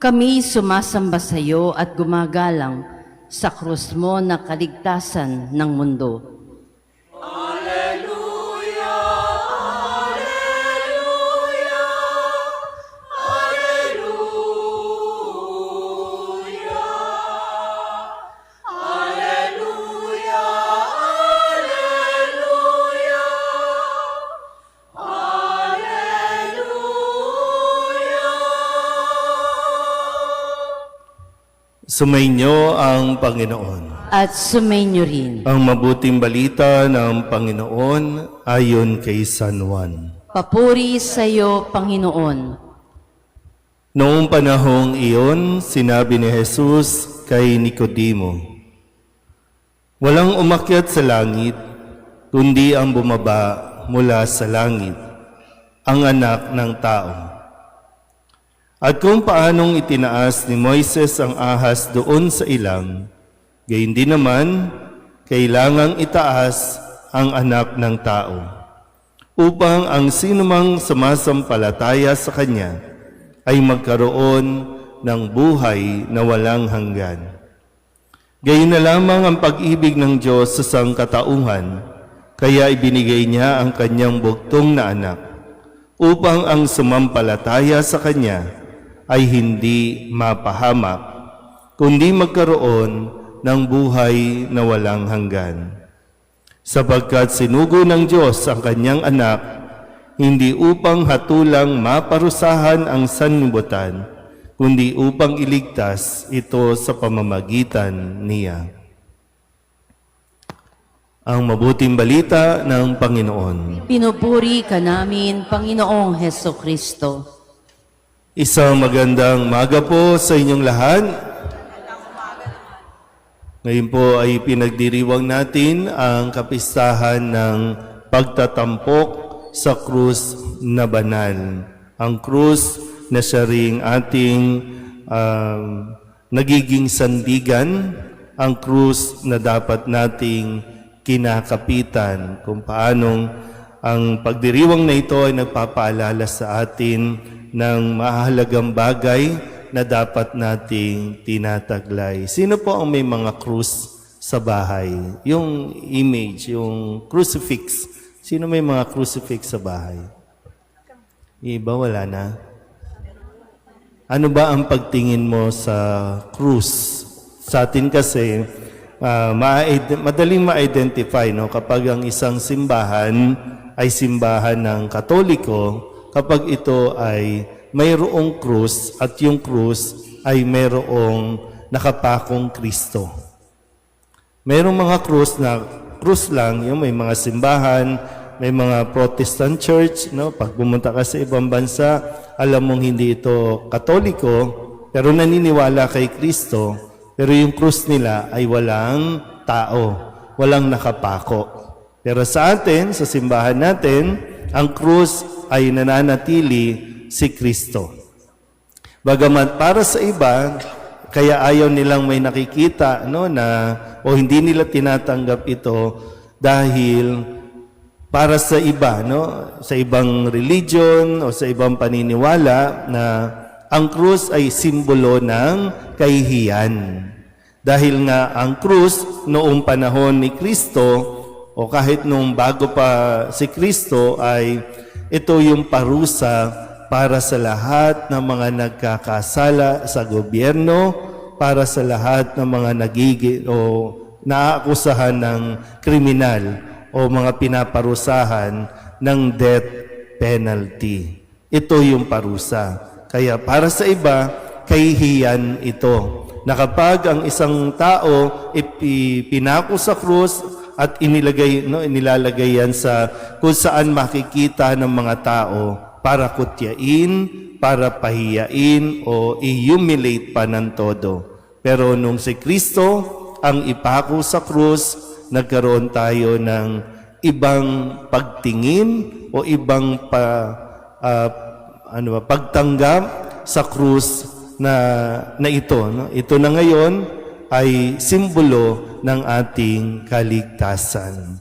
Kami sumasamba sa iyo at gumagalang sa krus mo na kaligtasan ng mundo. Sumainyo ang Panginoon. At sumainyo rin. Ang mabuting balita ng Panginoon ayon kay San Juan. Papuri sa iyo, Panginoon. Noong panahong iyon, sinabi ni Jesus kay Nicodemo, "Walang umakyat sa langit, kundi ang bumaba mula sa langit, ang Anak ng Tao. At kung paanong itinaas ni Moises ang ahas doon sa ilang, gayon din naman, kailangang itaas ang Anak ng Tao, upang ang sinumang sumasampalataya sa Kanya ay magkaroon ng buhay na walang hanggan. Gayon na lamang ang pag-ibig ng Diyos sa sangkatauhan, kaya ibinigay niya ang Kanyang bugtong na anak, upang ang sumampalataya sa Kanya ay hindi mapahamak, kundi magkaroon ng buhay na walang hanggan. Sapagkat sinugo ng Diyos ang Kanyang anak, hindi upang hatulang maparusahan ang sanlibutan, kundi upang iligtas ito sa pamamagitan niya." Ang mabuting balita ng Panginoon. Pinupuri ka namin, Panginoong Hesukristo. Isang magandang umaga po sa inyong lahat. Ngayon po ay pinagdiriwang natin ang kapistahan ng pagtatampok sa krus na banal. Ang krus na siya ring ating nagiging sandigan, ang krus na dapat nating kinakapitan, kung paanong ang pagdiriwang na ito ay nagpapaalala sa atin ng mahalagang bagay na dapat nating tinataglay. Sino po ang may mga krus sa bahay? Yung image, yung crucifix. Sino may mga crucifix sa bahay? Iba, wala na. Ano ba ang pagtingin mo sa krus? Sa atin kasi, madaling ma-identify, no? Kapag ang isang simbahan ay simbahan ng Katoliko, kapag ito ay mayroong krus at yung krus ay mayroong nakapakong Kristo. Mayroong mga krus na krus lang, yung may mga simbahan, may mga Protestant church, no? Pag pumunta ka sa ibang bansa, alam mong hindi ito Katoliko, pero naniniwala kay Kristo, pero yung krus nila ay walang tao, walang nakapako. Pero sa atin, sa simbahan natin, ang krus ay nananatili si Kristo. Bagamat para sa iba, kaya ayaw nilang may nakikita, no, o hindi nila tinatanggap ito dahil para sa iba, no, sa ibang religion o sa ibang paniniwala na ang krus ay simbolo ng kahihiyan. Dahil nga ang krus noong panahon ni Kristo o kahit noong bago pa si Kristo ay ito yung parusa para sa lahat ng mga nagkakasala sa gobyerno, para sa lahat ng mga naaakusahan ng kriminal o mga pinaparusahan ng death penalty. Ito yung parusa. Kaya para sa iba, kahihiyan ito. Na kapag ang isang tao ipinako sa krus, at inilalagay yan sa kung saan makikita ng mga tao para kutyain, para pahiyain o i-humiliate pa ng todo. Pero nung si Kristo ang ipako sa krus, nagkaroon tayo ng ibang pagtingin o ibang pagtanggap sa krus na ito. No? Ito na ngayon ay simbolo ng ating kaligtasan.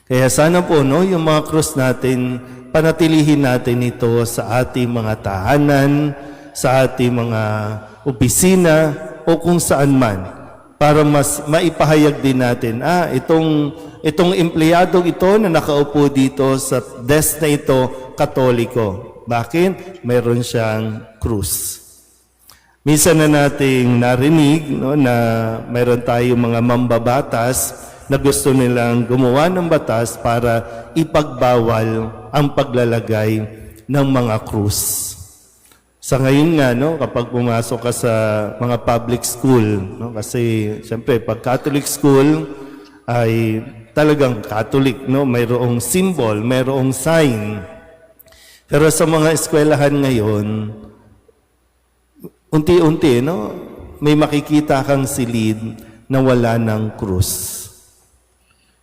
Kaya sana po, no, yung mga krus natin, panatilihin natin ito sa ating mga tahanan, sa ating mga opisina o kung saan man para mas maipahayag din natin, itong empleyadong ito na nakaupo dito sa desk na ito, Katoliko. Bakit? Meron siyang krus. Minsan na nating narinig na mayroon tayong mga mambabatas na gusto nilang gumawa ng batas para ipagbawal ang paglalagay ng mga krus. Sa ngayon nga, kapag pumasok ka sa mga public school, kasi siyempre pag Catholic school ay talagang Catholic, mayroong symbol, mayroong sign. Pero sa mga eskwelahan ngayon, unti-unti, may makikita kang silid na wala ng krus.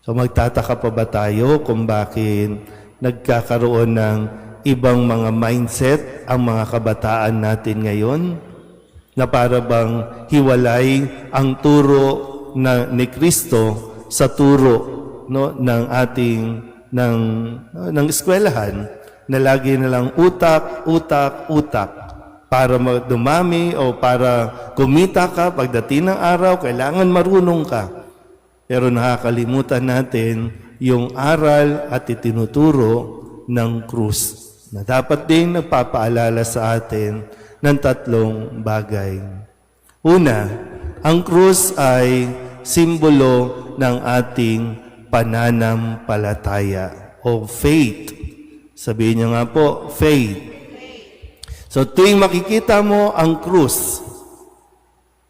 So magtataka pa ba tayo kung bakit nagkakaroon ng ibang mga mindset ang mga kabataan natin ngayon? Na para bang hiwalay ang turo ni Kristo sa turo ng ating ng eskwelahan na lagi na lang utak para dumami o para kumita ka pagdating ng araw, kailangan marunong ka. Pero nakakalimutan natin yung aral at itinuturo ng krus na dapat din nagpapaalala sa atin ng tatlong bagay. Una, ang krus ay simbolo ng ating pananampalataya o faith. Sabihin niyo nga po, faith. So tuwing makikita mo ang krus,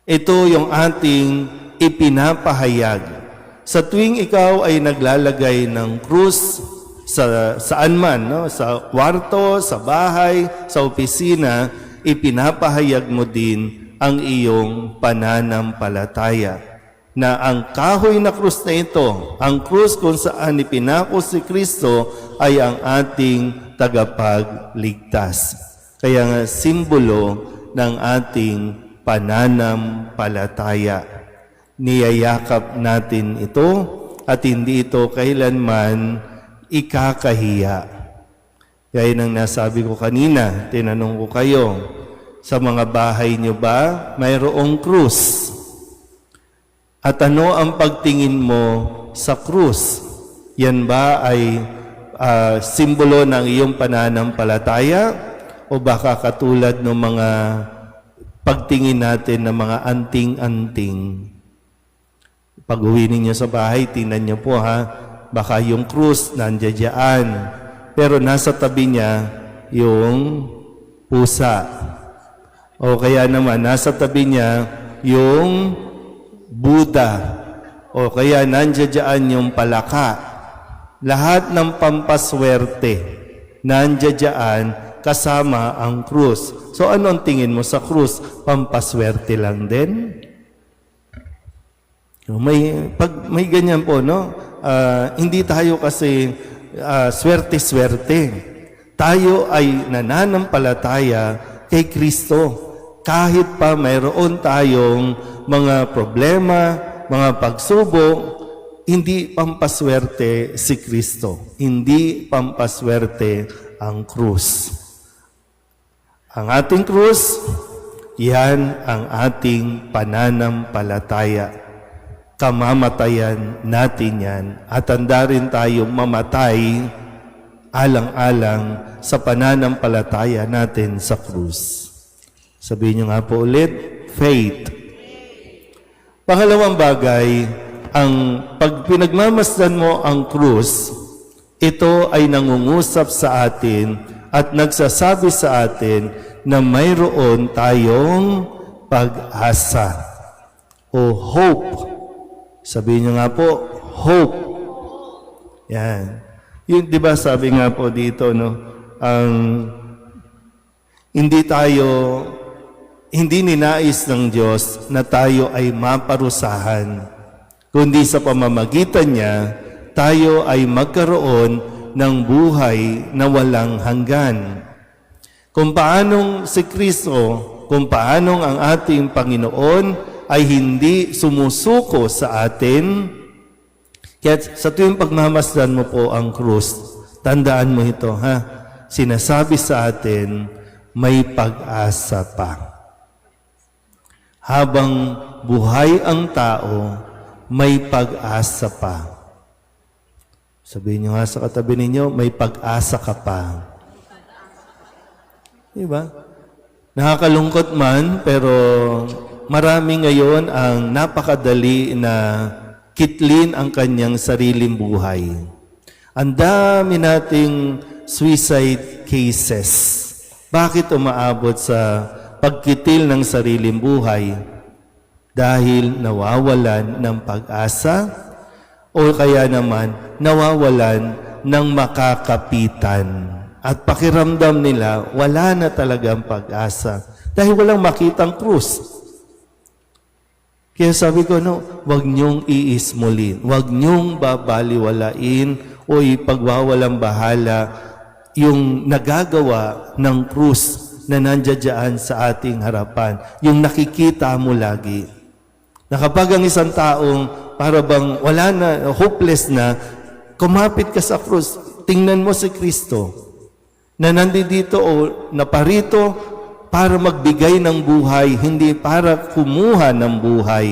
ito yung ating ipinapahayag. Sa tuwing ikaw ay naglalagay ng krus saan man, sa kwarto, sa bahay, sa opisina, ipinapahayag mo din ang iyong pananampalataya. Na ang kahoy na krus na ito, ang krus kung saan ipinako si Kristo ay ang ating tagapagligtas. Kaya nga simbolo ng ating pananampalataya. Niyayakap natin ito at hindi ito kailanman ikakahiya. Gaya ng nasabi ko kanina, tinanong ko kayo, sa mga bahay niyo ba mayroong krus? At ano ang pagtingin mo sa krus? Yan ba ay simbolo ng iyong pananampalataya? O baka katulad ng mga pagtingin natin ng mga anting-anting? Pag-uwi ninyo sa bahay, tingnan niyo po baka yung krus nandiyan. Pero nasa tabi niya yung pusa. O kaya naman, nasa tabi niya yung Buddha. O kaya nandiyan yung palaka. Lahat ng pampaswerte nandiyan kasama ang krus. So anong tingin mo sa krus? Pampaswerte lang din? May ganyan po, hindi tayo kasi swerte-swerte. Tayo ay nananampalataya kay Kristo. Kahit pa mayroon tayong mga problema, mga pagsubok, hindi pampaswerte si Kristo. Hindi pampaswerte ang krus. Ang ating krus, yan ang ating pananampalataya. Kamamatayan natin yan at handa rin tayong mamatay alang-alang sa pananampalataya natin sa krus. Sabihin niyo nga po ulit, faith. Pangalawang bagay, ang pag pinagmamasdan mo ang krus, ito ay nangungusap sa atin at nagsasabi sa atin na mayroon tayong pag-asa o hope. Sabihin niyo nga po, hope. Yan. Yun, di ba sabi nga po dito, hindi ninais ng Diyos na tayo ay maparusahan, kundi sa pamamagitan niya, tayo ay magkaroon ng buhay na walang hanggan. Kung paanong si Kristo, kung paanong ang ating Panginoon ay hindi sumusuko sa atin. Kaya sa tuwing pagmamasdan mo po ang krus, tandaan mo ito, Sinasabi sa atin, may pag-asa pa. Habang buhay ang tao, may pag-asa pa. Sabihin nyo nga sa katabi ninyo, may pag-asa ka pa. Diba? Nakakalungkot man, pero marami ngayon ang napakadali na kitlin ang kanyang sariling buhay. Ang dami nating suicide cases. Bakit umaabot sa pagkitil ng sariling buhay? Dahil nawawalan ng pag-asa o kaya naman nawawalan ng makakapitan. At pakiramdam nila, wala na talagang pag-asa. Dahil walang makitang krus. Kaya sabi ko, wag niyong iismulin. Wag niyong babaliwalain o ipagwawalang bahala yung nagagawa ng krus na nandiyan sa ating harapan. Yung nakikita mo lagi. Na kapag ang isang taong para bang wala na, hopeless na, kumapit ka sa krus, tingnan mo si Kristo na nandito o naparito para magbigay ng buhay, hindi para kumuha ng buhay.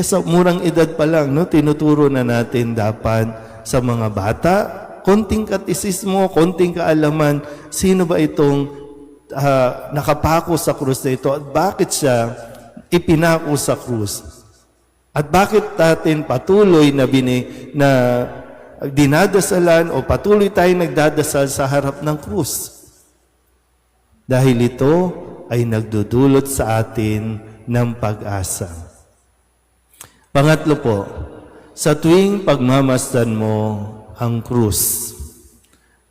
Sa murang edad pa lang, tinuturo na natin dapat sa mga bata, konting katisismo, konting kaalaman, sino ba itong nakapako sa krus na ito at bakit siya ipinako sa krus? At bakit natin patuloy na dinadasalan o patuloy tayong nagdadasal sa harap ng krus? Dahil ito ay nagdudulot sa atin ng pag-asa. Pangatlo po, sa tuwing pagmamasdan mo ang krus,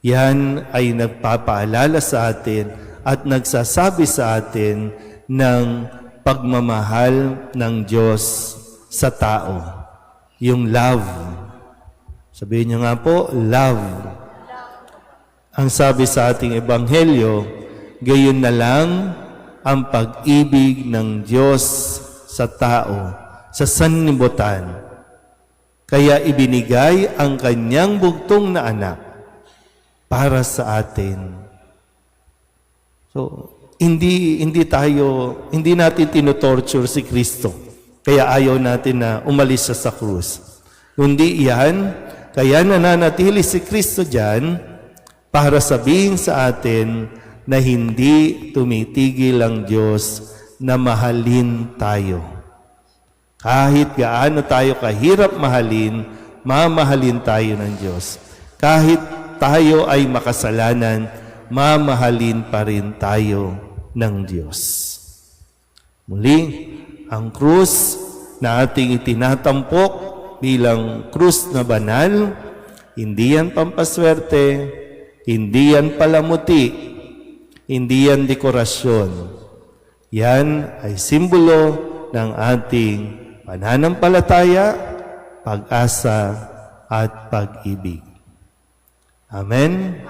yan ay nagpapaalala sa atin at nagsasabi sa atin ng pagmamahal ng Diyos sa tao. Yung love. Sabihin niyo nga po, love. Ang sabi sa ating ebanghelyo, gayon na lang ang pag-ibig ng Diyos sa tao, sa sanlibutan. Kaya ibinigay ang kanyang bugtong na anak para sa atin. So, hindi natin tinotorture si Kristo. Kaya ayaw natin na umalis siya sa krus. Kundi yan, kaya nananatili si Kristo dyan para sabihin sa atin na hindi tumitigil ang Diyos na mahalin tayo. Kahit gaano tayo kahirap mahalin, mamahalin tayo ng Diyos. Kahit tayo ay makasalanan, mamahalin pa rin tayo ng Diyos. Muli, ang krus na ating itinatampok bilang krus na banal, hindi yan pampaswerte, hindi yan palamuti, hindi yan dekorasyon. Yan ay simbolo ng ating pananampalataya, pag-asa, at pag-ibig. Amen.